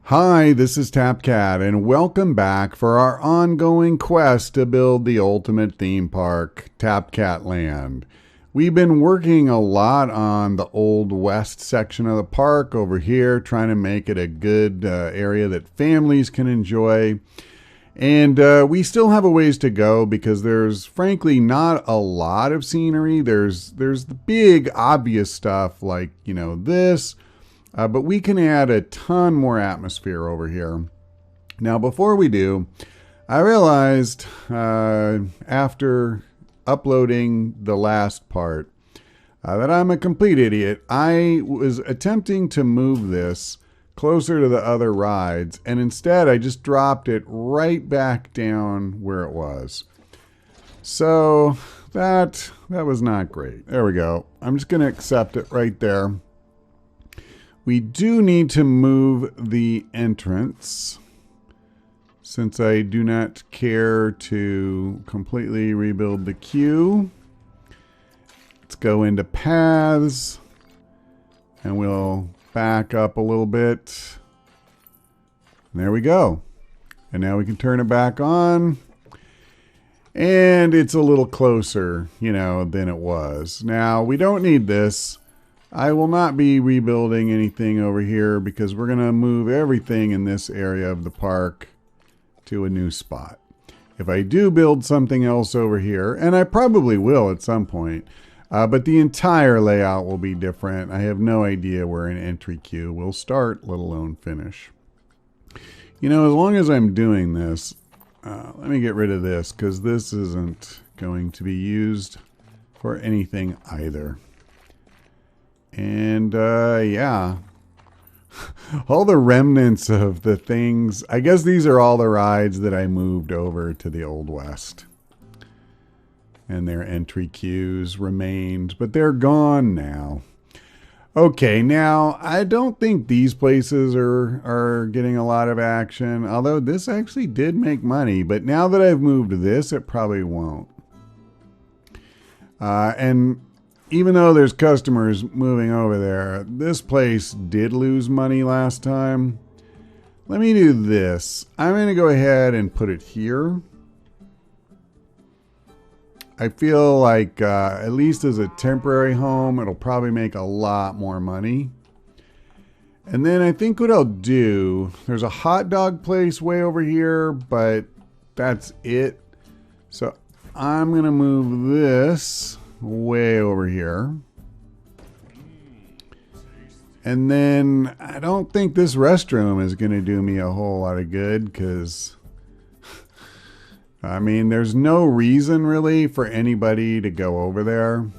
Hi, this is TapCat, and welcome back for our ongoing quest to build the ultimate theme park, TapCat Land. We've been working a lot on the Old West section of the park over here, trying to make it a good area that families can enjoy. And we still have a ways to go because there's frankly not a lot of scenery. There's the big obvious stuff like, this. But we can add a ton more atmosphere over here. Now, before we do, I realized after uploading the last part that I'm a complete idiot. I was attempting to move this closer to the other rides, and instead I just dropped it right back down where it was. So that was not great. There we go. I'm just going to accept it right there. We do need to move the entrance since I do not care to completely rebuild the queue. Let's go into paths and we'll back up a little bit. And there we go. And now we can turn it back on. And it's a little closer, than it was. Now, we don't need this. I will not be rebuilding anything over here because we're going to move everything in this area of the park to a new spot. If I do build something else over here, and I probably will at some point, but the entire layout will be different. I have no idea where an entry queue will start, let alone finish. As long as I'm doing this, let me get rid of this because this isn't going to be used for anything either. And yeah, all the remnants of the things. I guess these are all the rides that I moved over to the Old West. And their entry queues remained, but they're gone now. Okay, now I don't think these places are getting a lot of action, although this actually did make money. But now that I've moved this, it probably won't. And even though there's customers moving over there, this place did lose money last time. Let me do this. I'm going to go ahead and put it here. I feel like at least as a temporary home, it'll probably make a lot more money. And then I think what I'll do, there's a hot dog place way over here, but that's it. So I'm going to move this way over here. And then I don't think this restroom is going to do me a whole lot of good because there's no reason really for anybody to go over there.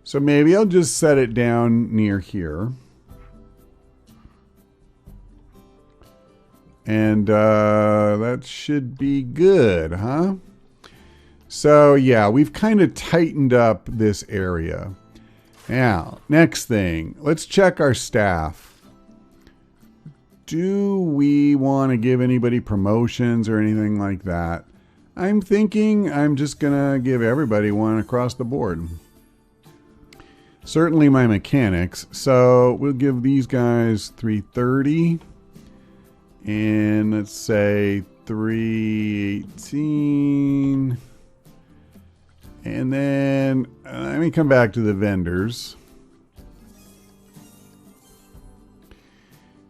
So maybe I'll just set it down near here. And that should be good, huh? So yeah, we've kind of tightened up this area. Now, next thing, let's check our staff. Do we want to give anybody promotions or anything like that? I'm thinking I'm just going to give everybody one across the board. Certainly my mechanics. So we'll give these guys 330. And let's say 318. And then let me come back to the vendors.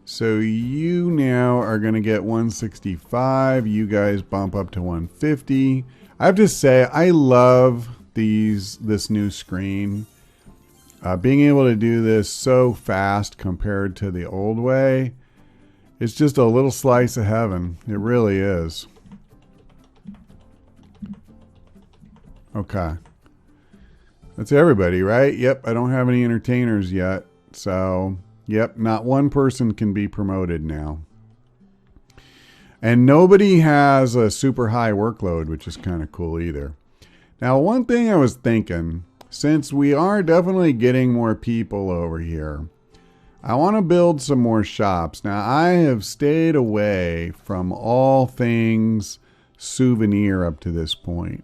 So you now are going to get 165. You guys bump up to 150. I have to say, I love this new screen. Being able to do this so fast compared to the old way, it's just a little slice of heaven. It really is. Okay. That's everybody, right? Yep, I don't have any entertainers yet. So, yep, not one person can be promoted now. And nobody has a super high workload, which is kind of cool either. Now, one thing I was thinking, since we are definitely getting more people over here, I want to build some more shops. Now, I have stayed away from all things souvenir up to this point.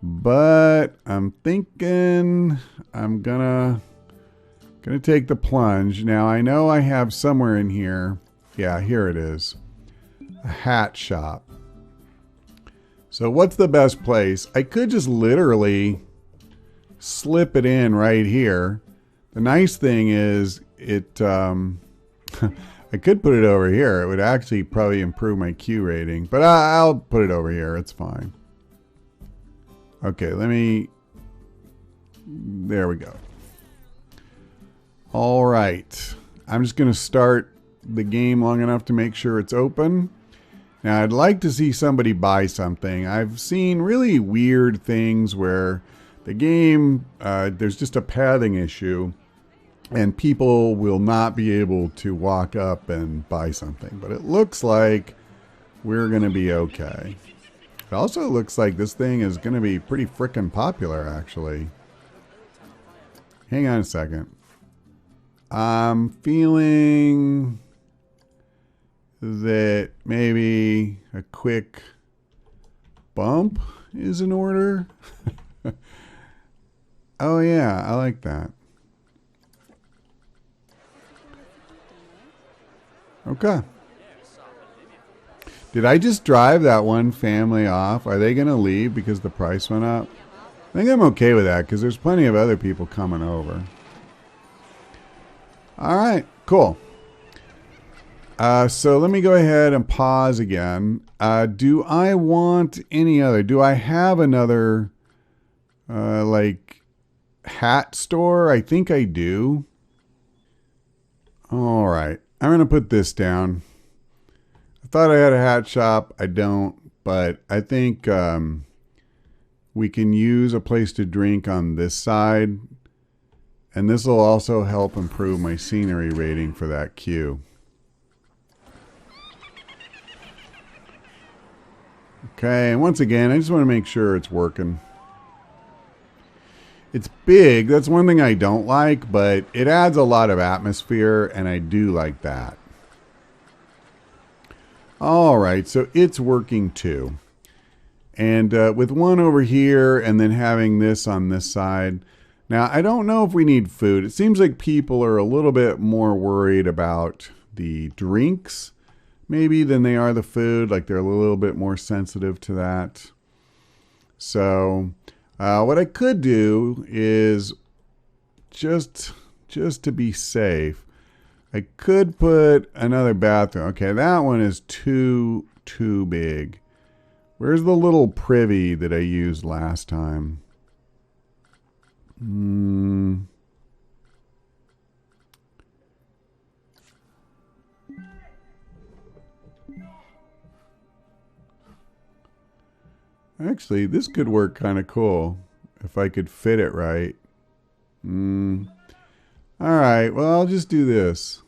But I'm thinking I'm gonna take the plunge. Now I know I have somewhere in here Yeah, here it is. A hat shop. So what's the best place? I could just literally slip it in right here. The nice thing is it I could put it over here. It would actually probably improve my Q rating, but I'll put it over here. It's fine. Okay, there we go. All right. I'm just going to start the game long enough to make sure it's open. Now, I'd like to see somebody buy something. I've seen really weird things where the game, there's just a pathing issue, and people will not be able to walk up and buy something. But it looks like we're going to be okay. It also looks like this thing is going to be pretty frickin' popular, actually. Hang on a second. I'm feeling that maybe a quick bump is in order. Oh yeah, I like that. Okay. Did I just drive that one family off? Are they going to leave because the price went up? I think I'm okay with that because there's plenty of other people coming over. All right, cool. So let me go ahead and pause again. Do I want any other? Do I have another like hat store? I think I do. All right, I'm going to put this down. I thought I had a hat shop. I don't, but I think we can use a place to drink on this side. And this will also help improve my scenery rating for that queue. Okay, and once again, I just want to make sure it's working. It's big. That's one thing I don't like, but it adds a lot of atmosphere, and I do like that. All right, so it's working too. And with one over here and then having this on this side. Now, I don't know if we need food. It seems like people are a little bit more worried about the drinks maybe than they are the food. Like they're a little bit more sensitive to that. So what I could do is just to be safe, I could put another bathroom. Okay, that one is too big. Where's the little privy that I used last time? Actually, this could work kind of cool if I could fit it right. All right, well, I'll just do this.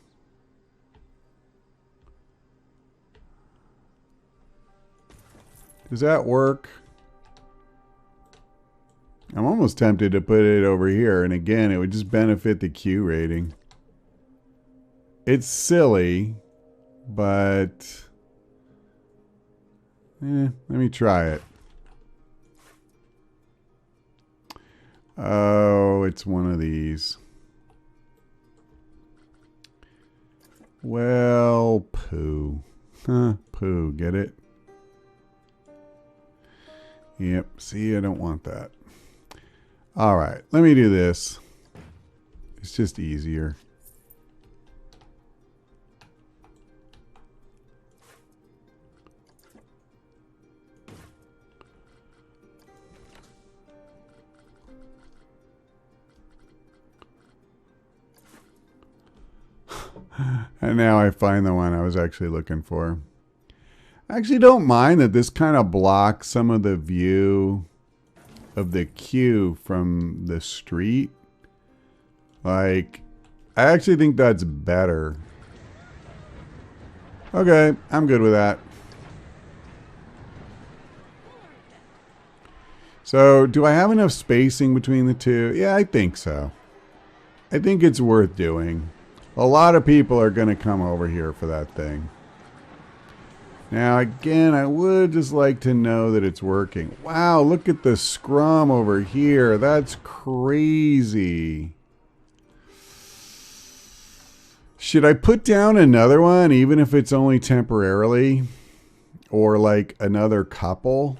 Does that work? I'm almost tempted to put it over here, and again, it would just benefit the Q rating. It's silly, but let me try it. Oh, it's one of these. Well, poo. Poo, get it? Yep, see, I don't want that. All right, let me do this. It's just easier. And now I find the one I was actually looking for. I actually don't mind that this kind of blocks some of the view of the queue from the street. Like, I actually think that's better. Okay, I'm good with that. So, do I have enough spacing between the two? Yeah, I think so. I think it's worth doing. A lot of people are going to come over here for that thing. Now, again, I would just like to know that it's working. Wow, look at the scrum over here. That's crazy. Should I put down another one, even if it's only temporarily, or like another couple,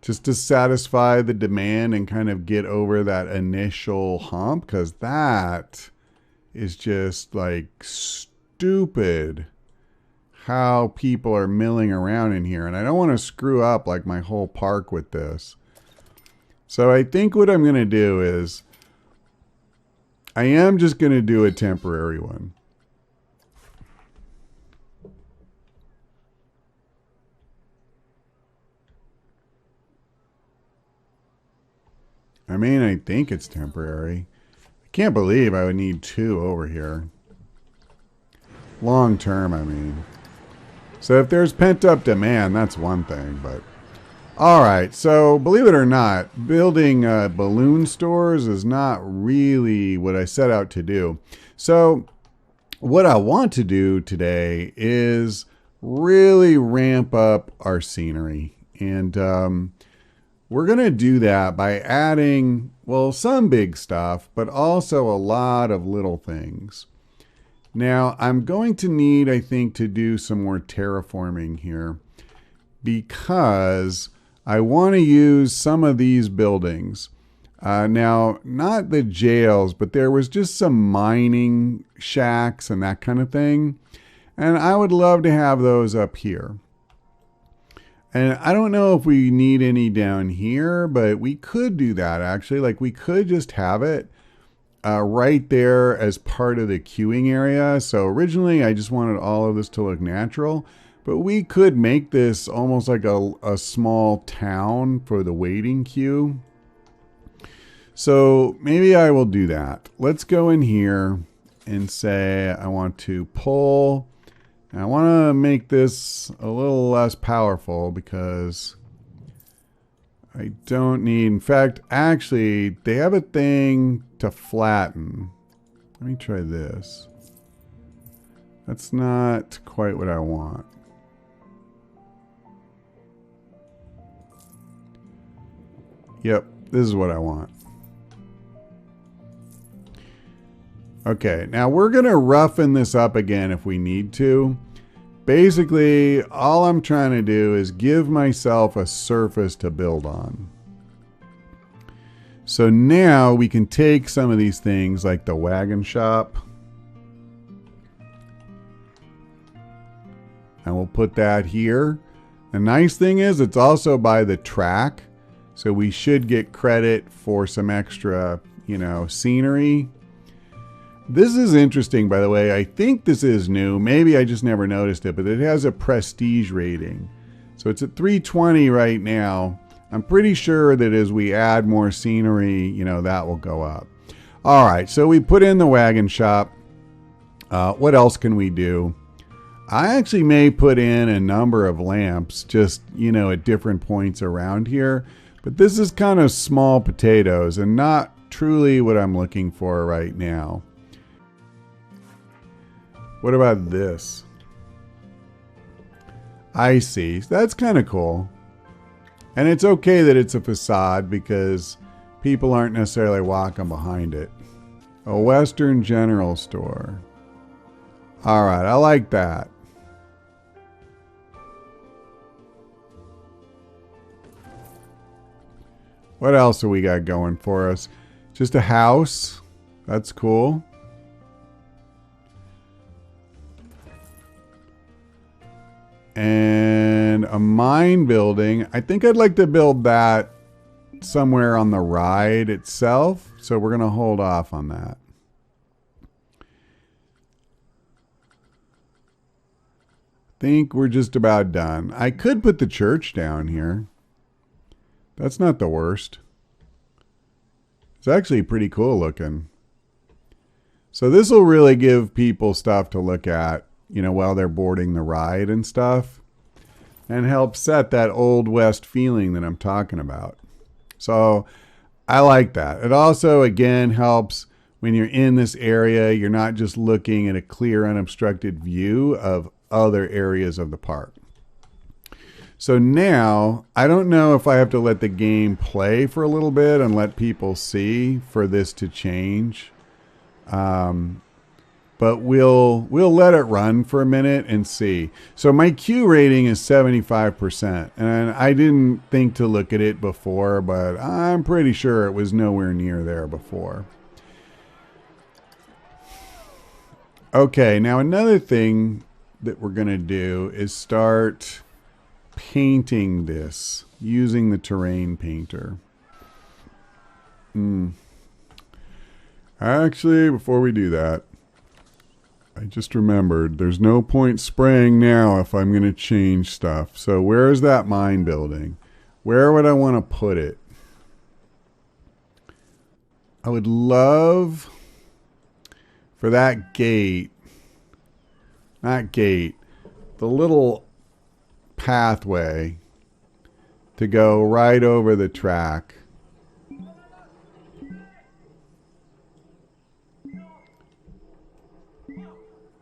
just to satisfy the demand and kind of get over that initial hump? Because that is just like stupid how people are milling around in here. And I don't want to screw up like my whole park with this. So I think what I'm going to do is I am just going to do a temporary one. I mean, I think it's temporary. I can't believe I would need 2 over here. Long term, I mean. So if there's pent up demand, that's one thing, but all right. So believe it or not, building balloon stores is not really what I set out to do. So what I want to do today is really ramp up our scenery. And we're going to do that by adding, well, some big stuff, but also a lot of little things. Now, I'm going to need, I think, to do some more terraforming here because I want to use some of these buildings. Now, not the jails, but there was just some mining shacks and that kind of thing. And I would love to have those up here. And I don't know if we need any down here, but we could do that actually. Like we could just have it right there as part of the queuing area. So originally I just wanted all of this to look natural, but we could make this almost like a small town for the waiting queue. So maybe I will do that. Let's go in here and say I want to pull. I want to make this a little less powerful because I don't need, in fact, actually, they have a thing to flatten. Let me try this. That's not quite what I want. Yep, this is what I want. Okay, now we're going to roughen this up again if we need to. Basically, all I'm trying to do is give myself a surface to build on. So now we can take some of these things like the wagon shop. And we'll put that here. The nice thing is it's also by the track. So we should get credit for some extra, scenery. This is interesting, by the way. I think this is new. Maybe I just never noticed it, but it has a prestige rating. So it's at 320 right now. I'm pretty sure that as we add more scenery, that will go up. All right, so we put in the wagon shop. What else can we do? I actually may put in a number of lamps just, at different points around here. But this is kind of small potatoes and not truly what I'm looking for right now. What about this? I see. That's kind of cool. And it's okay that it's a facade because people aren't necessarily walking behind it. A Western General Store. All right, I like that. What else do we got going for us? Just a house. That's cool. And a mine building. I think I'd like to build that somewhere on the ride itself. So we're going to hold off on that. I think we're just about done. I could put the church down here. That's not the worst. It's actually pretty cool looking. So this will really give people stuff to look at, while they're boarding the ride and stuff, and help set that Old West feeling that I'm talking about. So I like that. It also, again, helps when you're in this area, you're not just looking at a clear, unobstructed view of other areas of the park. So now, I don't know if I have to let the game play for a little bit and let people see for this to change. but we'll let it run for a minute and see. So my Q rating is 75%, and I didn't think to look at it before, but I'm pretty sure it was nowhere near there before. Okay, now another thing that we're going to do is start painting this using the terrain painter. Actually, before we do that, I just remembered there's no point spraying now if I'm going to change stuff. So where is that mine building? Where would I want to put it? I would love for that gate, not gate, the little pathway to go right over the track.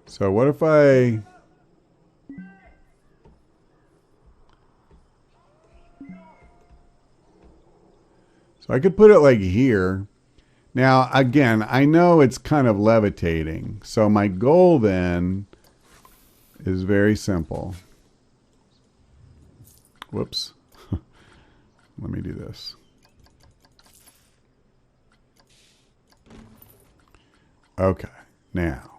So what if I... So I could put it like here. Now, again, I know it's kind of levitating. So my goal then is very simple. Whoops. Let me do this. Okay, now.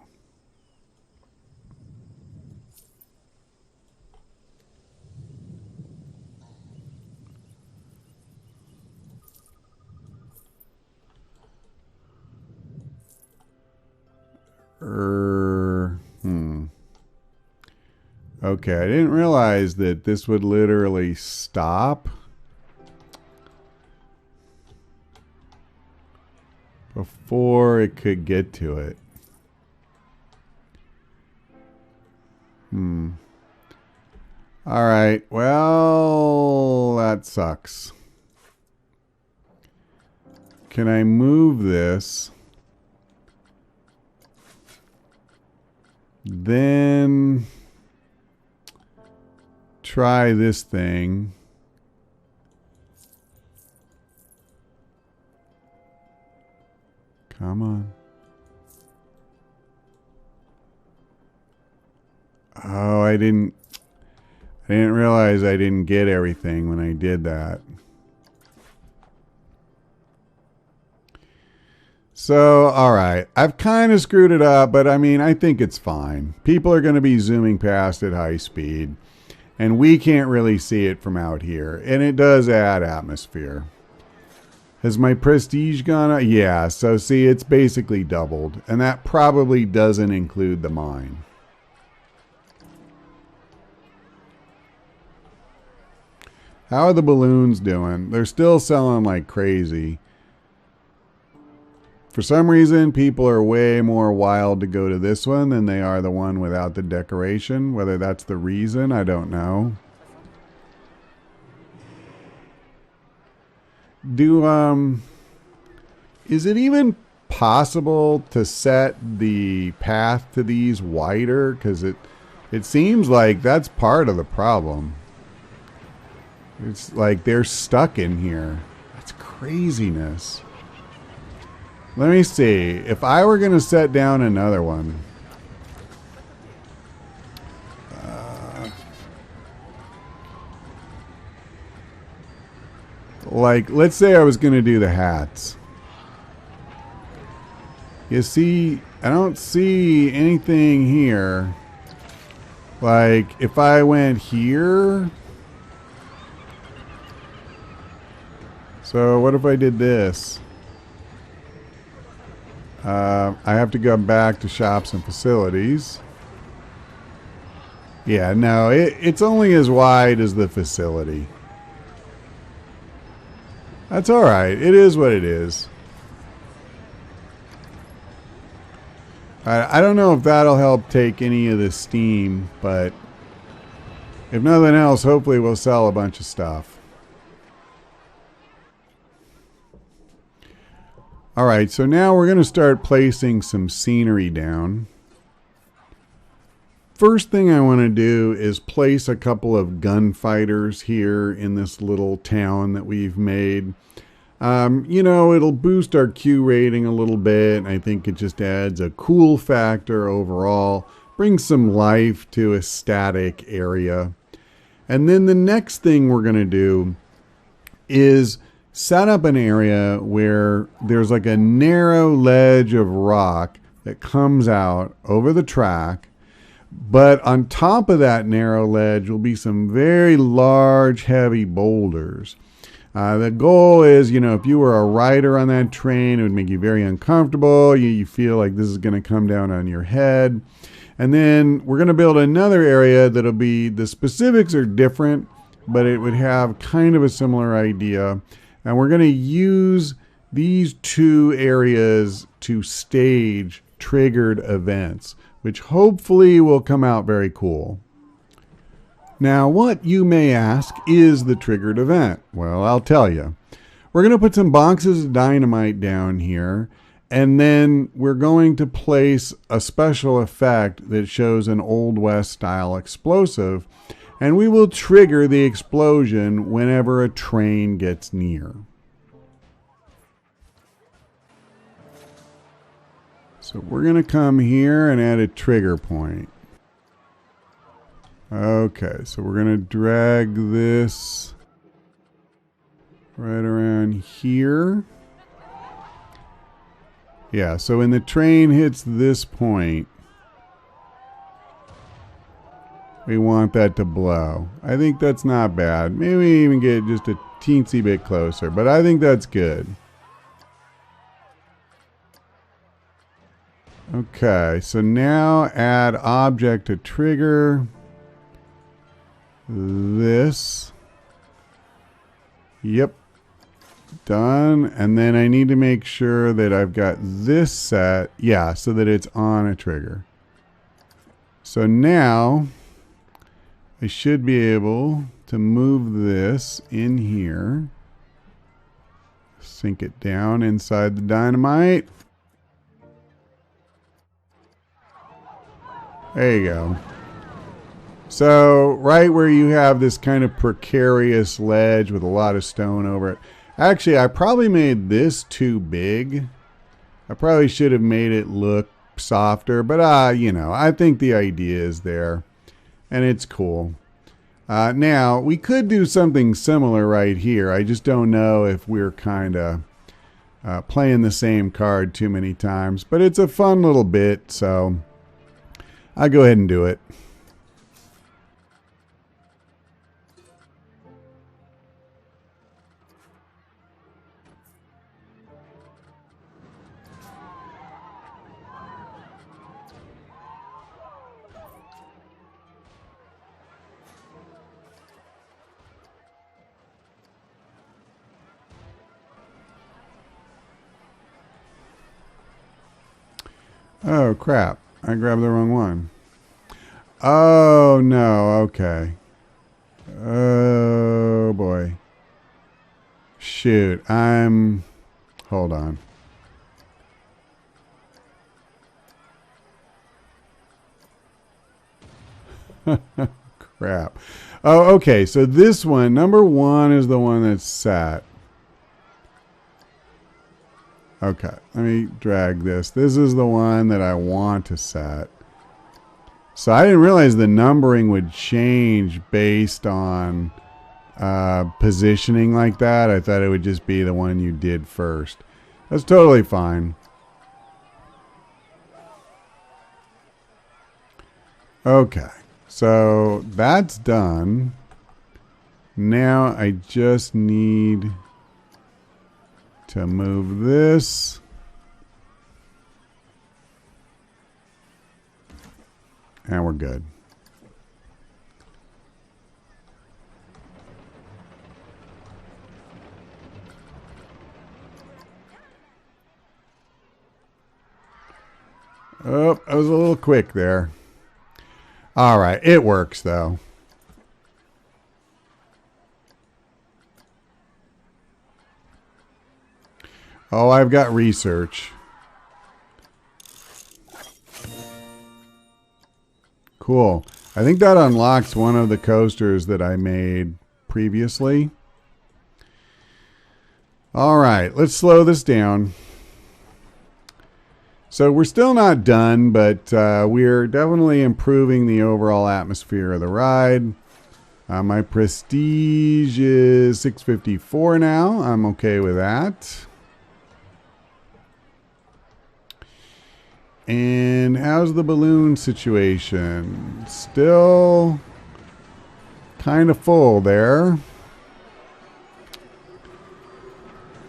Okay, I didn't realize that this would literally stop before it could get to it. All right, well, that sucks. Can I move this? Then try this thing. Come on. Oh, I didn't realize I didn't get everything when I did that. So, all right. I've kind of screwed it up, but I mean, I think it's fine. People are going to be zooming past at high speed, and we can't really see it from out here. And it does add atmosphere. Has my prestige gone up? Yeah, so see, it's basically doubled. And that probably doesn't include the mine. How are the balloons doing? They're still selling like crazy. For some reason, people are way more wild to go to this one than they are the one without the decoration. Whether that's the reason, I don't know. Is it even possible to set the path to these wider? Because it seems like that's part of the problem. It's like they're stuck in here. That's craziness. Let me see. If I were going to set down another one. Like, let's say I was going to do the hats. You see, I don't see anything here. Like, if I went here. So, what if I did this? I have to go back to shops and facilities. Yeah, no, it's only as wide as the facility. That's all right. It is what it is. I don't know if that'll help take any of the steam, but if nothing else, hopefully we'll sell a bunch of stuff. All right, so now we're going to start placing some scenery down. First thing I want to do is place a couple of gunfighters here in this little town that we've made. You know, it'll boost our Q rating a little bit. I think it just adds a cool factor overall, brings some life to a static area. And then the next thing we're going to do is set up an area where there's like a narrow ledge of rock that comes out over the track. But on top of that narrow ledge will be some very large, heavy boulders. The goal is, you know, if you were a rider on that train, it would make you very uncomfortable. You feel like this is going to come down on your head. And then we're going to build another area that'll be, the specifics are different, but it would have kind of a similar idea. And we're going to use these two areas to stage triggered events, which hopefully will come out very cool. Now, what you may ask is the triggered event? Well, I'll tell you. We're going to put some boxes of dynamite down here, and then we're going to place a special effect that shows an Old West style explosive, and we will trigger the explosion whenever a train gets near. So we're going to come here and add a trigger point. Okay, so we're going to drag this right around here. Yeah, so when the train hits this point, we want that to blow. I think that's not bad. Maybe even get just a teensy bit closer, but I think that's good. Okay, so now add object to trigger this. Yep. Done. And then I need to make sure that I've got this set. Yeah, so that it's on a trigger. So now I should be able to move this in here. Sink it down inside the dynamite. There you go. So right where you have this kind of precarious ledge with a lot of stone over it. Actually, I probably made this too big. I probably should have made it look softer, but you know, I think the idea is there and it's cool. Now we could do something similar right here. I just don't know if we're kind of playing the same card too many times, but it's a fun little bit, so I'll go ahead and do it. Oh, crap. I grabbed the wrong one. Oh, no. Okay. Oh, boy. Shoot. Hold on. Crap. Oh, okay. So this one, number one, is the one that's set. Okay, let me drag this. This is the one that I want to set. So I didn't realize the numbering would change based on positioning like that. I thought it would just be the one you did first. That's totally fine. Okay, so that's done. Now I just need to move this. And we're good. Oh, I was a little quick there. All right, it works though. Oh, I've got research. Cool. I think that unlocks one of the coasters that I made previously. All right, let's slow this down. So we're still not done, but we're definitely improving the overall atmosphere of the ride. My prestige is 654 now. I'm okay with that. And how's the balloon situation? Still kind of full there.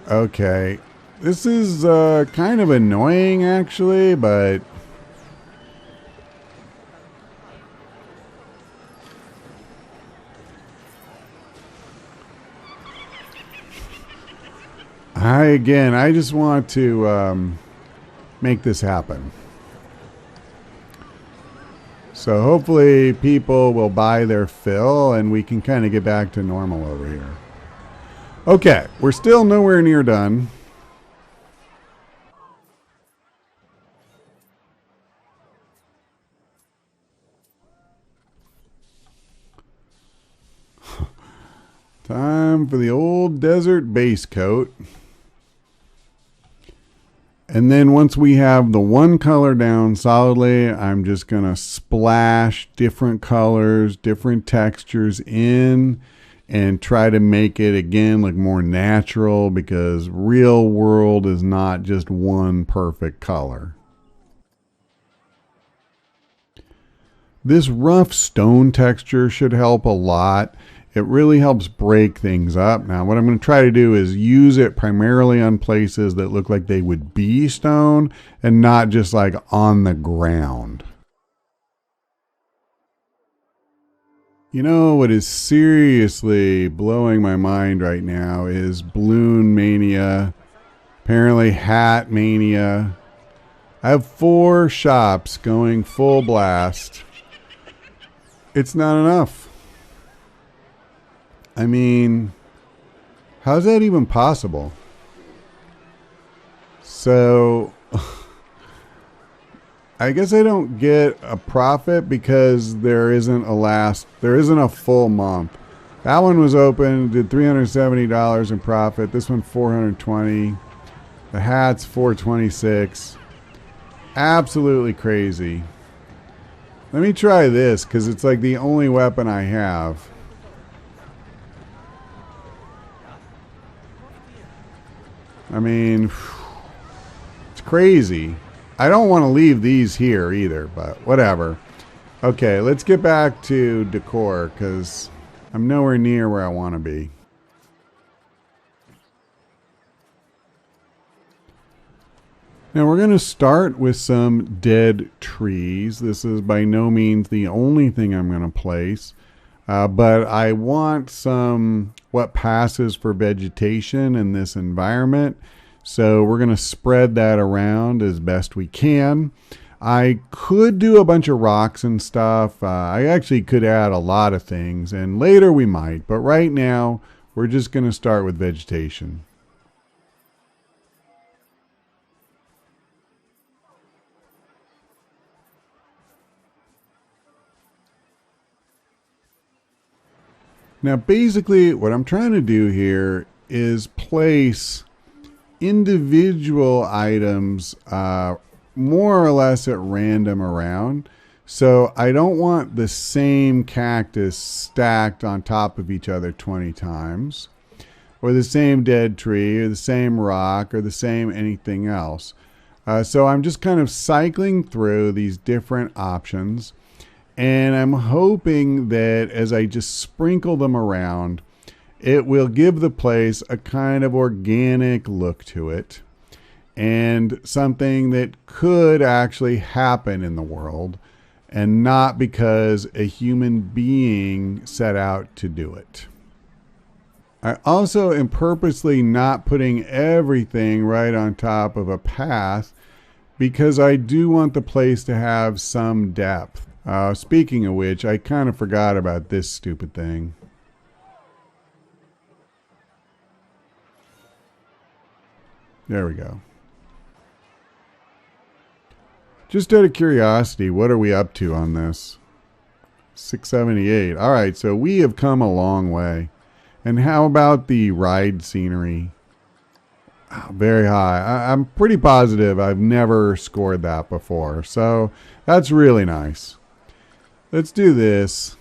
Okay. This is kind of annoying, actually, but I just want to make this happen. So hopefully people will buy their fill and we can kind of get back to normal over here. Okay, we're still nowhere near done. Time for the old desert base coat. And then once we have the one color down solidly, I'm just going to splash different colors, different textures in and try to make it again look more natural, because real world is not just one perfect color. This rough stone texture should help a lot. It really helps break things up. Now, what I'm going to try to do is use it primarily on places that look like they would be stone and not just like on the ground. You know what is seriously blowing my mind right now is balloon mania, apparently hat mania. I have 4 shops going full blast. It's not enough. I mean, how's that even possible? So, I guess I don't get a profit because there isn't a full month. That one was open, did $370 in profit. This one $420. The hat's $426. Absolutely crazy. Let me try this because it's like the only weapon I have. I mean, it's crazy. I don't want to leave these here either, but whatever. Okay, let's get back to decor because I'm nowhere near where I want to be. Now we're going to start with some dead trees. This is by no means the only thing I'm going to place. But I want some what passes for vegetation in this environment. So we're going to spread that around as best we can. I could do a bunch of rocks and stuff. I actually could add a lot of things, and later we might. But right now, we're just going to start with vegetation. Now, basically, what I'm trying to do here is place individual items more or less at random around. So I don't want the same cactus stacked on top of each other 20 times, or the same dead tree, or the same rock, or the same anything else. So I'm just kind of cycling through these different options. And I'm hoping that as I just sprinkle them around, it will give the place a kind of organic look to it and something that could actually happen in the world and not because a human being set out to do it. I also am purposely not putting everything right on top of a path because I do want the place to have some depth. Speaking of which, I kind of forgot about this stupid thing. There we go. Just out of curiosity, what are we up to on this? 678. All right, so we have come a long way. And how about the ride scenery? Very high. I'm pretty positive I've never scored that before. So that's really nice. Let's do this.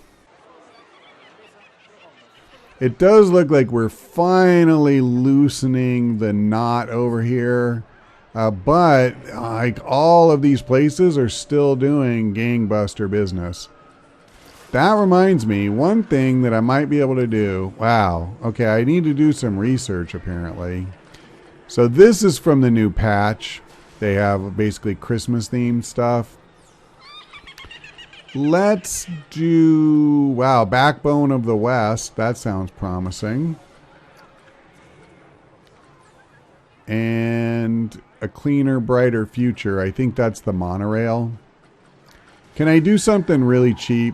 It does look like we're finally loosening the knot over here. But like all of these places are still doing gangbuster business. That reminds me, one thing that I might be able to do. Wow. Okay, I need to do some research apparently. So this is from the new patch. They have basically Christmas themed stuff. Let's do, wow, Backbone of the West. That sounds promising. And a cleaner, brighter future. I think that's the monorail. Can I do something really cheap?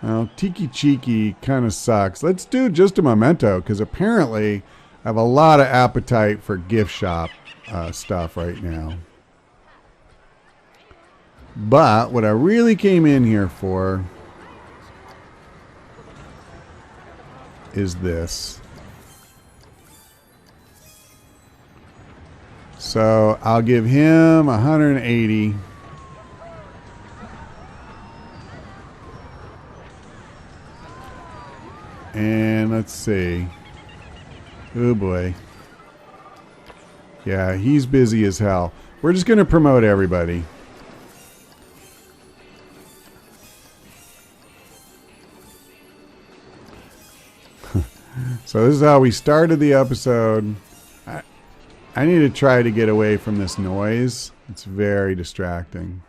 Well, Tiki Cheeky kind of sucks. Let's do just a memento, because apparently I have a lot of appetite for gift shop stuff right now. But what I really came in here for is this. So I'll give him 180. And let's see. Oh boy. Yeah, he's busy as hell. We're just going to promote everybody. So this is how we started the episode. I need to try to get away from this noise. It's very distracting.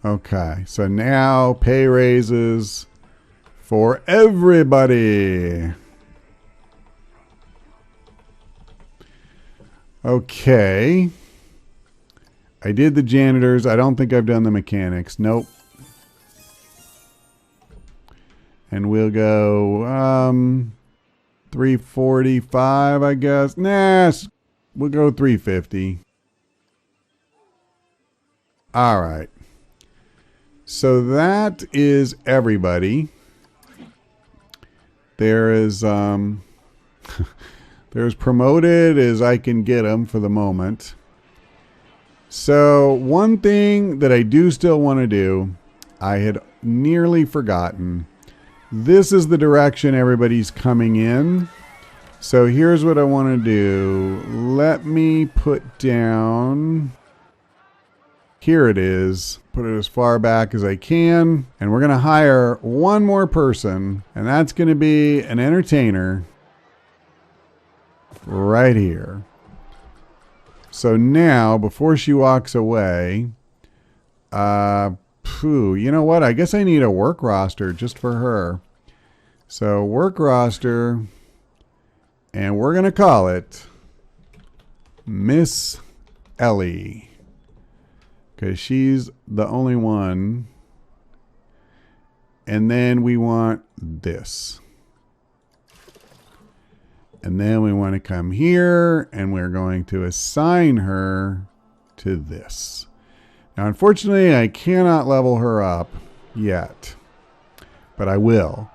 Okay, so now pay raises for everybody. Okay. I did the janitors. I don't think I've done the mechanics. Nope. And we'll go 345, I guess. Nah, we'll go 350. All right. So that is everybody. There is there's promoted as I can get them for the moment. So one thing that I do still want to do, I had nearly forgotten. This is the direction everybody's coming in. So here's what I want to do. Let me put down, here it is. Put it as far back as I can. And we're going to hire one more person. And that's going to be an entertainer right here. So now, before she walks away, you know what? I guess I need a work roster just for her. So work roster, and we're going to call it Miss Ellie, because she's the only one. And then we want this. And then we want to come here, and we're going to assign her to this. Now, unfortunately, I cannot level her up yet, but I will.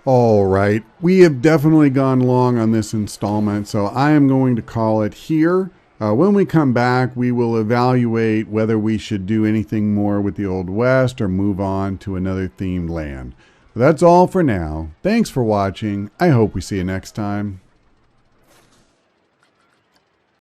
All right, we have definitely gone long on this installment, so I am going to call it here. When we come back, we will evaluate whether we should do anything more with the Old West or move on to another themed land. But that's all for now. Thanks for watching. I hope we see you next time.